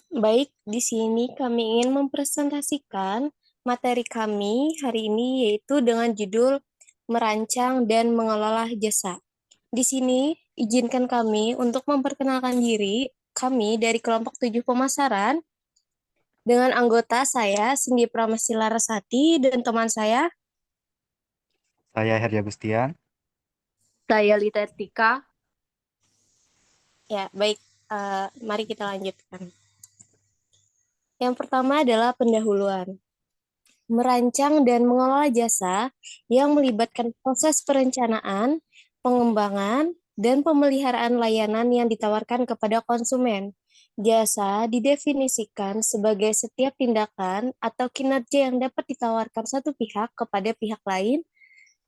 Baik, di sini kami ingin mempresentasikan materi kami hari ini yaitu dengan judul Merancang dan Mengelola Jasa. Di sini, izinkan kami untuk memperkenalkan diri kami dari kelompok 7 pemasaran dengan anggota saya, Cindy Pramasila Resati, dan teman saya, Saya Heri Agustian. saya Lita Tika. Ya, baik, mari kita lanjutkan. Yang pertama adalah pendahuluan. Merancang dan mengelola jasa yang melibatkan proses perencanaan, pengembangan, dan pemeliharaan layanan yang ditawarkan kepada konsumen. Jasa didefinisikan sebagai setiap tindakan atau kinerja yang dapat ditawarkan satu pihak kepada pihak lain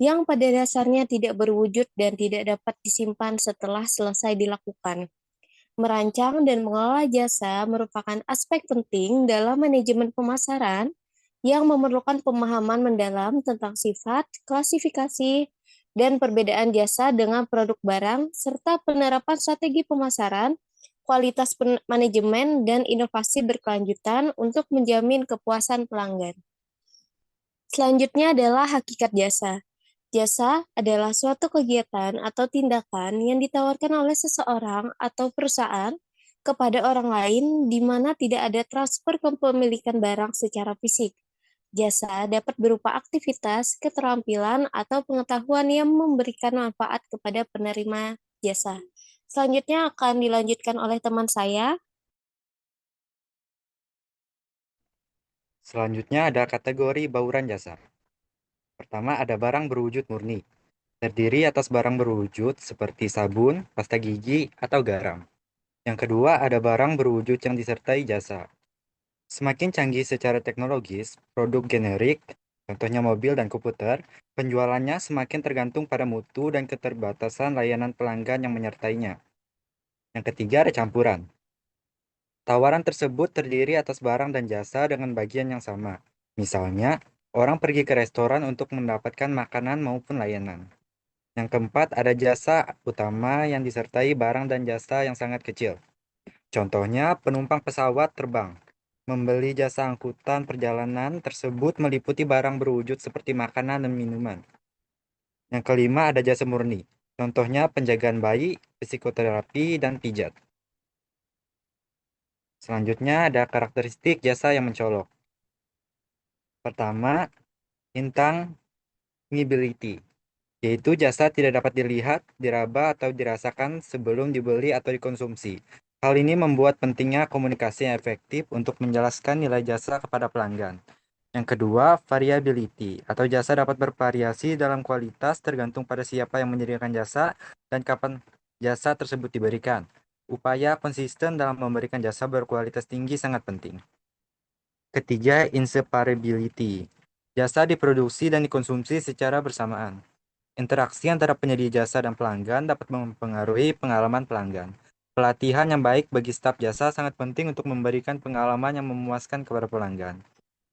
yang pada dasarnya tidak berwujud dan tidak dapat disimpan setelah selesai dilakukan. Merancang dan mengelola jasa merupakan aspek penting dalam manajemen pemasaran yang memerlukan pemahaman mendalam tentang sifat, klasifikasi, dan perbedaan jasa dengan produk barang, serta penerapan strategi pemasaran, kualitas manajemen, dan inovasi berkelanjutan untuk menjamin kepuasan pelanggan. Selanjutnya adalah hakikat jasa. Jasa adalah suatu kegiatan atau tindakan yang ditawarkan oleh seseorang atau perusahaan kepada orang lain di mana tidak ada transfer kepemilikan barang secara fisik. Jasa dapat berupa aktivitas, keterampilan, atau pengetahuan yang memberikan manfaat kepada penerima jasa. Selanjutnya akan dilanjutkan oleh teman saya. Selanjutnya ada kategori bauran jasa. Pertama ada barang berwujud murni. Terdiri atas barang berwujud seperti sabun, pasta gigi, atau garam. Yang kedua ada barang berwujud yang disertai jasa. Semakin canggih secara teknologis, produk generik, contohnya mobil dan komputer, penjualannya semakin tergantung pada mutu dan keterbatasan layanan pelanggan yang menyertainya. Yang ketiga ada campuran. Tawaran tersebut terdiri atas barang dan jasa dengan bagian yang sama. Misalnya, orang pergi ke restoran untuk mendapatkan makanan maupun layanan. Yang keempat, ada jasa utama yang disertai barang dan jasa yang sangat kecil. Contohnya, penumpang pesawat terbang. Membeli jasa angkutan perjalanan tersebut meliputi barang berwujud seperti makanan dan minuman. Yang kelima, ada jasa murni. Contohnya, penjagaan bayi, psikoterapi, dan pijat. Selanjutnya, ada karakteristik jasa yang mencolok. Pertama, intangibility, yaitu jasa tidak dapat dilihat, diraba, atau dirasakan sebelum dibeli atau dikonsumsi. Hal ini membuat pentingnya komunikasi yang efektif untuk menjelaskan nilai jasa kepada pelanggan. Yang kedua, variability, atau jasa dapat bervariasi dalam kualitas tergantung pada siapa yang menyediakan jasa dan kapan jasa tersebut diberikan. Upaya konsisten dalam memberikan jasa berkualitas tinggi sangat penting. Ketiga, inseparability. Jasa diproduksi dan dikonsumsi secara bersamaan. Interaksi antara penyedia jasa dan pelanggan dapat mempengaruhi pengalaman pelanggan. Pelatihan yang baik bagi staf jasa sangat penting untuk memberikan pengalaman yang memuaskan kepada pelanggan.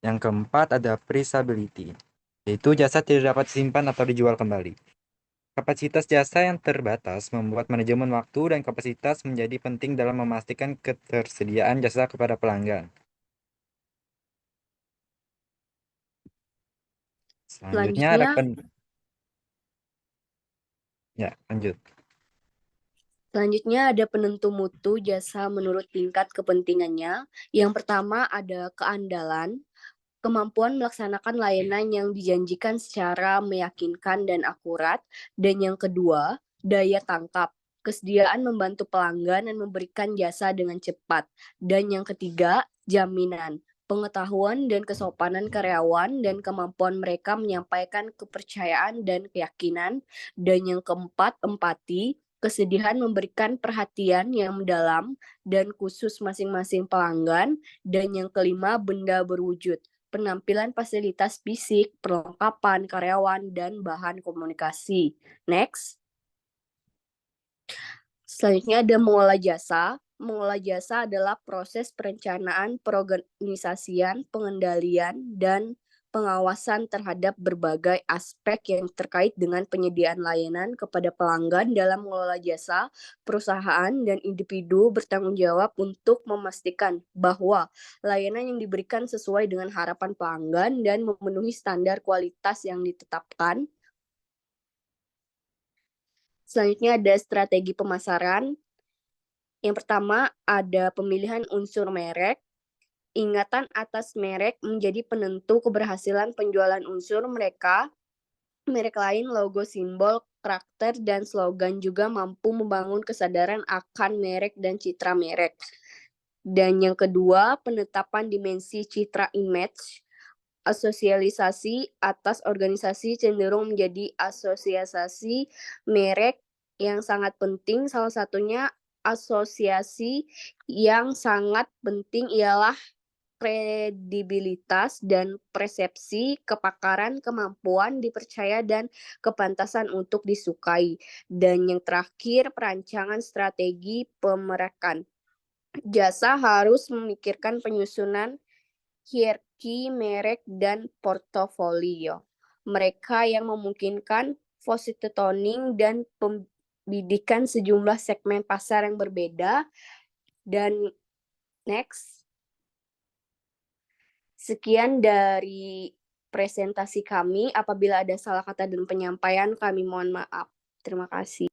Yang keempat ada traceability, yaitu jasa tidak dapat disimpan atau dijual kembali. Kapasitas jasa yang terbatas membuat manajemen waktu dan kapasitas menjadi penting dalam memastikan ketersediaan jasa kepada pelanggan. Selanjutnya ada Selanjutnya, ya, lanjut. Selanjutnya ada penentu mutu jasa menurut tingkat kepentingannya. Yang pertama ada keandalan, kemampuan melaksanakan layanan yang dijanjikan secara meyakinkan dan akurat. Dan yang kedua, daya tangkap, kesediaan membantu pelanggan dan memberikan jasa dengan cepat. Dan yang ketiga, jaminan, pengetahuan dan kesopanan karyawan dan kemampuan mereka menyampaikan kepercayaan dan keyakinan. Dan yang keempat, empati, kesediaan memberikan perhatian yang mendalam dan khusus masing-masing pelanggan. Dan yang kelima, benda berwujud, penampilan fasilitas fisik, perlengkapan karyawan, dan bahan komunikasi. Next. Selanjutnya ada mengolah jasa. Mengolah jasa adalah proses perencanaan, perorganisasian, pengendalian, dan pengawasan terhadap berbagai aspek yang terkait dengan penyediaan layanan kepada pelanggan dalam mengelola jasa. Perusahaan dan individu bertanggung jawab untuk memastikan bahwa layanan yang diberikan sesuai dengan harapan pelanggan dan memenuhi standar kualitas yang ditetapkan. Selanjutnya ada strategi pemasaran. Yang pertama ada pemilihan unsur merek. Ingatan atas merek menjadi penentu keberhasilan penjualan unsur mereka. Merek lain, logo, simbol, karakter, dan slogan juga mampu membangun kesadaran akan merek dan citra merek. Dan yang kedua, penetapan dimensi citra image. Asosialisasi atas organisasi cenderung menjadi asosiasi merek yang sangat penting. Salah satunya asosiasi yang sangat penting ialah kredibilitas dan persepsi, kepakaran, kemampuan dipercaya, dan kepantasan untuk disukai. Dan yang terakhir, perancangan strategi pemerakan. Jasa harus memikirkan penyusunan hierarki merek dan portofolio. Mereka yang memungkinkan positioning dan pembidikan sejumlah segmen pasar yang berbeda. Dan next. Sekian dari presentasi kami. Apabila ada salah kata dan penyampaian, kami mohon maaf. Terima kasih.